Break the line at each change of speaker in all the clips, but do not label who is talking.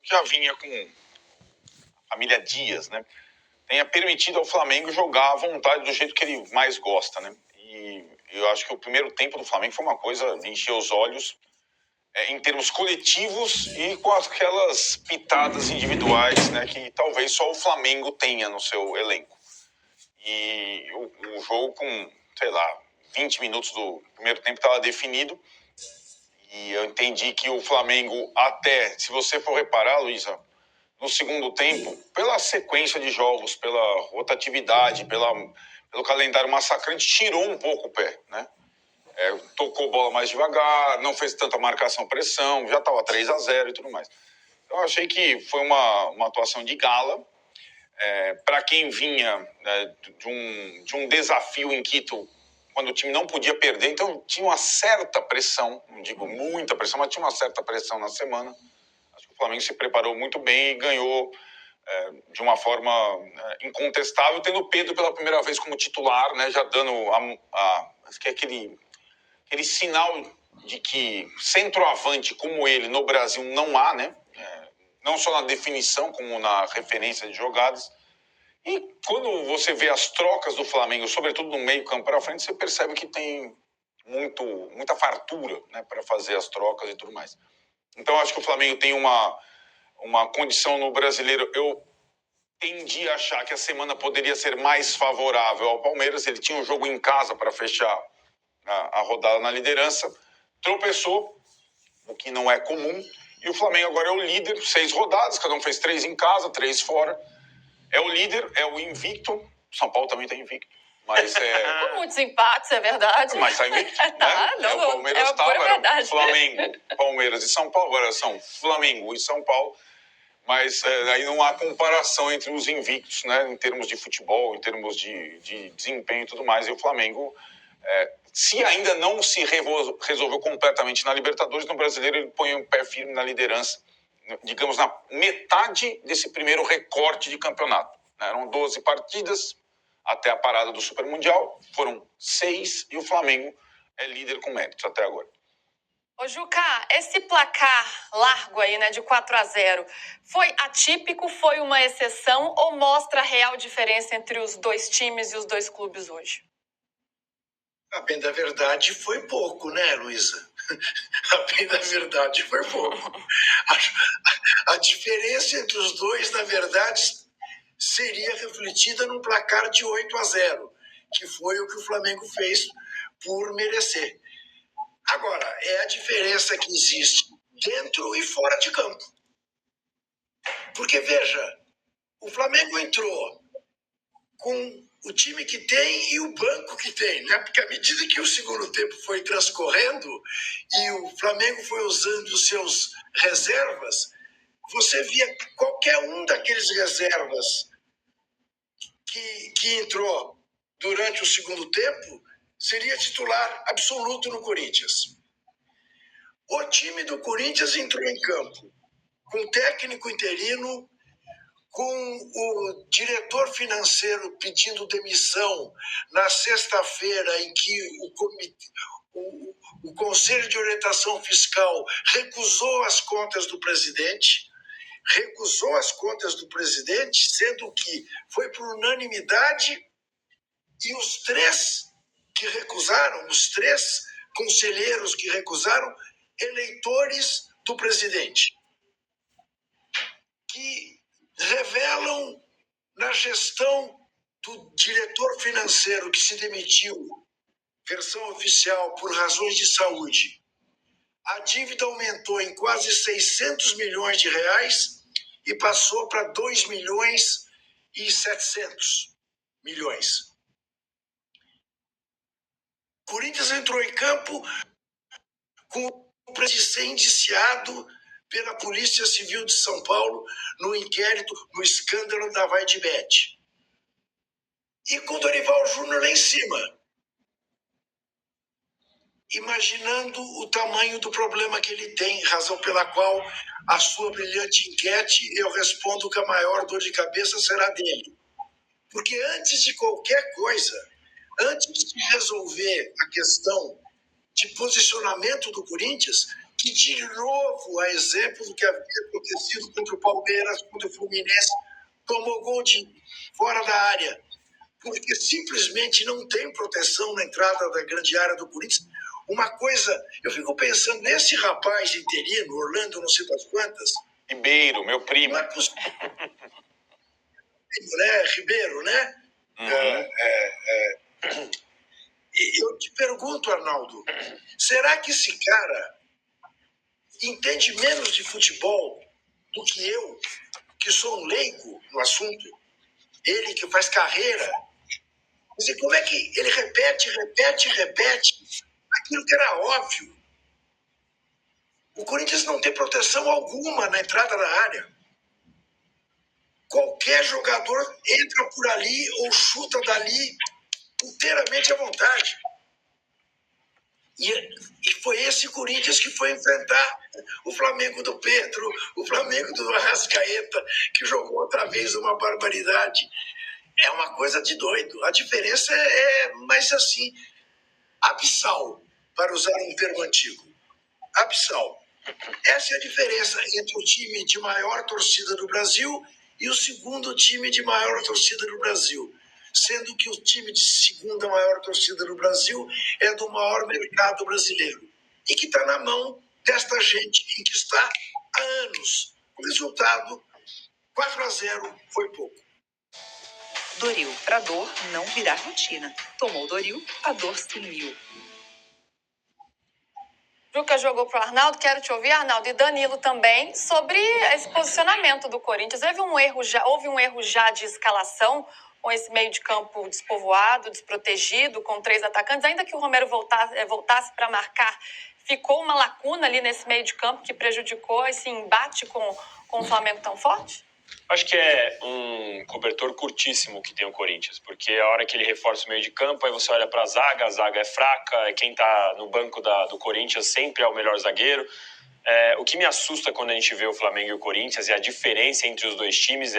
já vinha com a família Dias, né? Tenha permitido ao Flamengo jogar à vontade do jeito que ele mais gosta, né? E eu acho que o primeiro tempo do Flamengo foi uma coisa de encher os olhos em termos coletivos e com aquelas pitadas individuais, né, que talvez só o Flamengo tenha no seu elenco. E o jogo com, sei lá, 20 minutos do primeiro tempo estava definido. E eu entendi que o Flamengo até, se você for reparar, Luísa, no segundo tempo, pela sequência de jogos, pela rotatividade, pelo calendário massacrante, tirou um pouco o pé, né? Tocou bola mais devagar, não fez tanta marcação-pressão, já estava 3-0 e tudo mais. Então, eu achei que foi uma atuação de gala. Para quem vinha de um desafio em Quito, quando o time não podia perder, então tinha uma certa pressão, não digo muita pressão, mas tinha uma certa pressão na semana. Acho que o Flamengo se preparou muito bem e ganhou de uma forma incontestável, tendo o Pedro pela primeira vez como titular, né, já dando acho que é aquele sinal de que centroavante como ele no Brasil não há, né? Não só na definição, como na referência de jogadas. E quando você vê as trocas do Flamengo, sobretudo no meio campo para frente, você percebe que tem muita fartura, né, para fazer as trocas e tudo mais. Então, acho que o Flamengo tem uma condição no Brasileiro. Eu tendi a achar que a semana poderia ser mais favorável ao Palmeiras. Ele tinha um jogo em casa para fechar a rodada na liderança, tropeçou, o que não é comum, e o Flamengo agora é o líder, 6 rodadas, cada um fez 3 em casa, 3 fora, é o líder, é o invicto. São Paulo também está invicto, mas
com muitos empates, é verdade.
Mas está invicto, né?
Não,
o Palmeiras
era
Flamengo, Palmeiras e São Paulo, agora são Flamengo e São Paulo, mas aí não há comparação entre os invictos, né, em termos de futebol, em termos de desempenho e tudo mais, e o Flamengo, se ainda não se resolveu completamente na Libertadores, no Brasileiro ele põe um pé firme na liderança, digamos, na metade desse primeiro recorte de campeonato. Eram 12 partidas até a parada do Super Mundial, foram 6 e o Flamengo é líder com méritos até agora.
Ô Juca, esse placar largo aí, né, de 4-0, foi atípico, foi uma exceção ou mostra a real diferença entre os dois times e os dois clubes hoje?
A bem da verdade foi pouco, né, Luísa? A bem da verdade foi pouco. A diferença entre os dois, na verdade, seria refletida num placar de 8-0, que foi o que o Flamengo fez por merecer. Agora, é a diferença que existe dentro e fora de campo. Porque, veja, o Flamengo entrou com o time que tem e o banco que tem, né? Porque à medida que o segundo tempo foi transcorrendo e o Flamengo foi usando os seus reservas, você via qualquer um daqueles reservas que entrou durante o segundo tempo seria titular absoluto no Corinthians. O time do Corinthians entrou em campo com técnico interino, com o diretor financeiro pedindo demissão na sexta-feira em que o Conselho de Orientação Fiscal recusou as contas do presidente, sendo que foi por unanimidade, e os 3 que recusaram, os 3 conselheiros que recusaram, eleitores do presidente, que revelam na gestão do diretor financeiro que se demitiu, versão oficial, por razões de saúde, a dívida aumentou em quase 600 milhões de reais e passou para 2 milhões e 700 milhões. Corinthians entrou em campo com o presidente ser indiciado pela Polícia Civil de São Paulo no inquérito, no escândalo da Vai de Bet. E com o Dorival Júnior lá em cima, imaginando o tamanho do problema que ele tem, razão pela qual a sua brilhante enquete, eu respondo que a maior dor de cabeça será dele. Porque antes de qualquer coisa, antes de resolver a questão de posicionamento do Corinthians, que, de novo, a exemplo do que havia acontecido contra o Palmeiras, contra o Fluminense, tomou gol de fora da área, porque simplesmente não tem proteção na entrada da grande área do Corinthians. Uma coisa, eu fico pensando nesse rapaz interino, Orlando, não sei das quantas.
Ribeiro, meu primo.
Não é possível, né? Ribeiro, né? E eu te pergunto, Arnaldo, será que esse cara entende menos de futebol do que eu, que sou um leigo no assunto? Ele que faz carreira. Mas como é que ele repete aquilo que era óbvio? O Corinthians não tem proteção alguma na entrada da área. Qualquer jogador entra por ali ou chuta dali inteiramente à vontade. E foi esse Corinthians que foi enfrentar o Flamengo do Pedro, o Flamengo do Arrascaeta, que jogou outra vez uma barbaridade. É uma coisa de doido. A diferença mais assim, abissal, para usar um termo antigo. Abissal. Essa é a diferença entre o time de maior torcida do Brasil e o segundo time de maior torcida do Brasil. Sendo que o time de segunda maior torcida do Brasil é do maior mercado brasileiro. E que está na mão desta gente em que está há anos. O resultado, 4-0, foi pouco.
Doril, pra dor não virar rotina. Tomou Doril, a dor sumiu.
Juca jogou pro Arnaldo, quero te ouvir, Arnaldo, e Danilo também, sobre esse posicionamento do Corinthians. Houve um erro já de escalação, com esse meio de campo despovoado, desprotegido, com 3 atacantes, ainda que o Romero voltasse para marcar, ficou uma lacuna ali nesse meio de campo que prejudicou esse embate com o Flamengo tão forte?
Acho que é um cobertor curtíssimo que tem o Corinthians, porque a hora que ele reforça o meio de campo, aí você olha para a zaga é fraca, quem está no banco do Corinthians sempre é o melhor zagueiro. O que me assusta quando a gente vê o Flamengo e o Corinthians e a diferença entre os dois times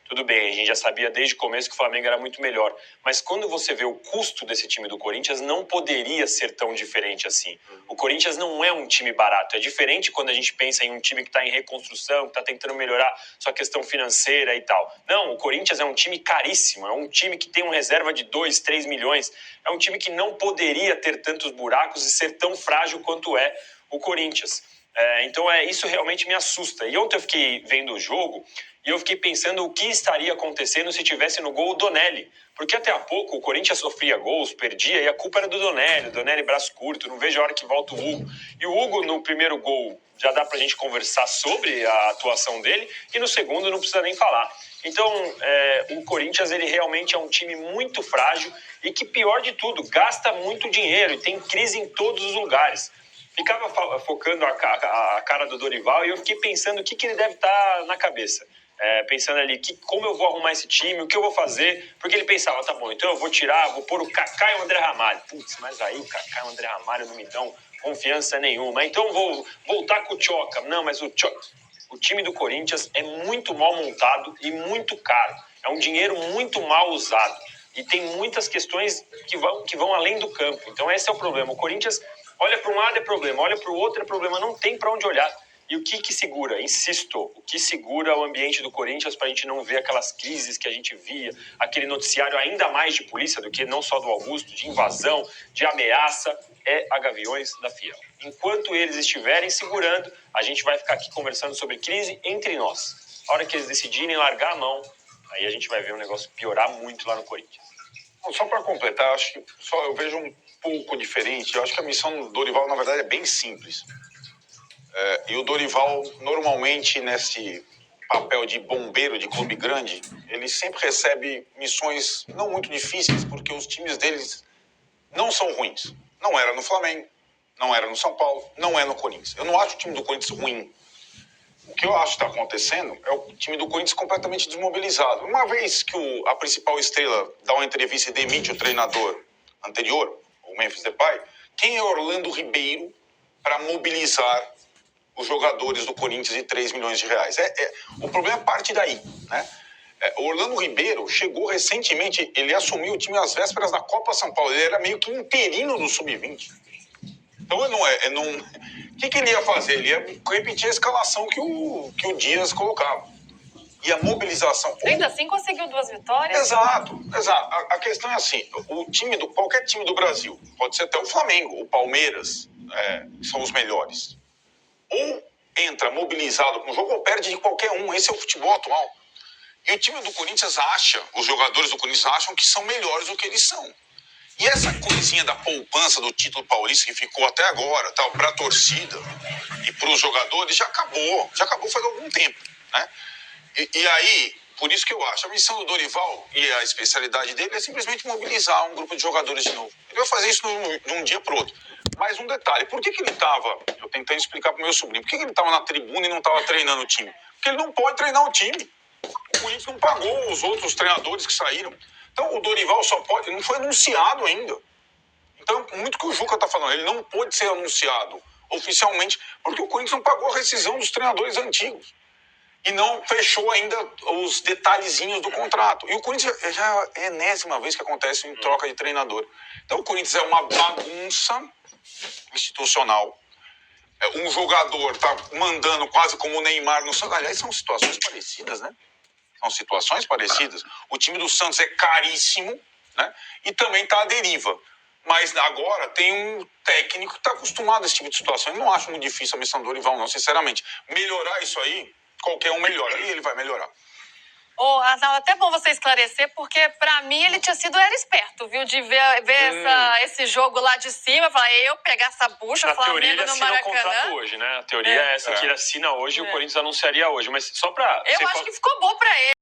tudo bem, a gente já sabia desde o começo que o Flamengo era muito melhor, mas quando você vê o custo desse time do Corinthians, não poderia ser tão diferente assim. O Corinthians não é um time barato, é diferente quando a gente pensa em um time que está em reconstrução, que está tentando melhorar sua questão financeira e tal. Não, o Corinthians é um time caríssimo, é um time que tem uma reserva de 2, 3 milhões, é um time que não poderia ter tantos buracos e ser tão frágil quanto é o Corinthians. Então isso realmente me assusta. E ontem eu fiquei vendo o jogo e eu fiquei pensando o que estaria acontecendo se tivesse no gol o Donelli. Porque até há pouco o Corinthians sofria gols, perdia, e a culpa era do Donelli braço curto, não vejo a hora que volta o Hugo. E o Hugo no primeiro gol já dá pra gente conversar sobre a atuação dele, e no segundo não precisa nem falar. Então o Corinthians ele realmente é um time muito frágil e que, pior de tudo, gasta muito dinheiro e tem crise em todos os lugares. Ficava focando a cara do Dorival e eu fiquei pensando o que ele deve estar na cabeça. Pensando ali, como eu vou arrumar esse time, o que eu vou fazer, porque ele pensava, tá bom, então eu vou pôr o Kaká e o André Ramalho. Putz, mas aí o Kaká e o André Ramalho não me dão confiança nenhuma. Então eu vou voltar com o Tchoca. Não, mas o time do Corinthians é muito mal montado e muito caro. É um dinheiro muito mal usado. E tem muitas questões que vão além do campo. Então esse é o problema. O Corinthians olha para um lado é problema, olha para o outro é problema, não tem para onde olhar. E o que segura? Insisto, o que segura o ambiente do Corinthians para a gente não ver aquelas crises que a gente via, aquele noticiário ainda mais de polícia do que não só do Augusto, de invasão, de ameaça, é a Gaviões da Fiel. Enquanto eles estiverem segurando, a gente vai ficar aqui conversando sobre crise entre nós. A hora que eles decidirem largar a mão, aí a gente vai ver o negócio piorar muito lá no Corinthians.
Só para completar, acho que eu vejo um pouco diferente. Eu acho que a missão do Dorival, na verdade, é bem simples. E o Dorival, normalmente, nesse papel de bombeiro de clube grande, ele sempre recebe missões não muito difíceis, porque os times deles não são ruins. Não era no Flamengo, não era no São Paulo, não é no Corinthians. Eu não acho o time do Corinthians ruim. O que eu acho que está acontecendo é o time do Corinthians completamente desmobilizado. Uma vez que a principal estrela dá uma entrevista e demite o treinador anterior, o Memphis Depay, quem é Orlando Ribeiro para mobilizar os jogadores do Corinthians de 3 milhões de reais? O problema parte daí, né? O Orlando Ribeiro chegou recentemente, ele assumiu o time às vésperas da Copa São Paulo, ele era meio que interino do Sub-20. Então, o que ele ia fazer? Ele ia repetir a escalação que o Dias colocava. E a mobilização...
Ainda assim conseguiu 2 vitórias.
Exato. A questão é assim, qualquer time do Brasil, pode ser até o Flamengo, o Palmeiras, são os melhores. Ou entra mobilizado com o jogo ou perde de qualquer um. Esse é o futebol atual. E o time do Corinthians os jogadores do Corinthians acham que são melhores do que eles são. E essa coisinha da poupança do título paulista que ficou até agora, para a torcida e para os jogadores, já acabou faz algum tempo, né? E aí, por isso que eu acho, a missão do Dorival e a especialidade dele é simplesmente mobilizar um grupo de jogadores de novo. Ele vai fazer isso de um dia para o outro. Mas um detalhe, por que ele estava, eu tentei explicar para o meu sobrinho, por que ele estava na tribuna e não estava treinando o time? Porque ele não pode treinar o time. O Corinthians não pagou os outros treinadores que saíram. Então, o Dorival só pode... Não foi anunciado ainda. Então, muito que o Juca está falando, ele não pode ser anunciado oficialmente, porque o Corinthians não pagou a rescisão dos treinadores antigos. E não fechou ainda os detalhezinhos do contrato. E o Corinthians já é a enésima vez que acontece em troca de treinador. Então, o Corinthians é uma bagunça institucional. Um jogador está mandando quase como o Neymar no Santos. Aliás, são situações parecidas, né? São situações parecidas. O time do Santos é caríssimo, né? E também está à deriva. Mas agora tem um técnico que está acostumado a esse tipo de situação. Eu não acho muito difícil a missão do Dorival, não, sinceramente. Melhorar isso aí, qualquer um melhora. E ele vai melhorar.
Ô, Arnaldo, até bom você esclarecer, porque pra mim ele era esperto, viu? De ver esse jogo lá de cima, falar, eu pegar essa bucha,
Na teoria
Flamengo
ele
no
assina o
Maracanã.
contrato hoje, né? A teoria é essa que ele assina hoje e o Corinthians anunciaria hoje. Mas só pra...
Eu acho que ficou bom pra ele.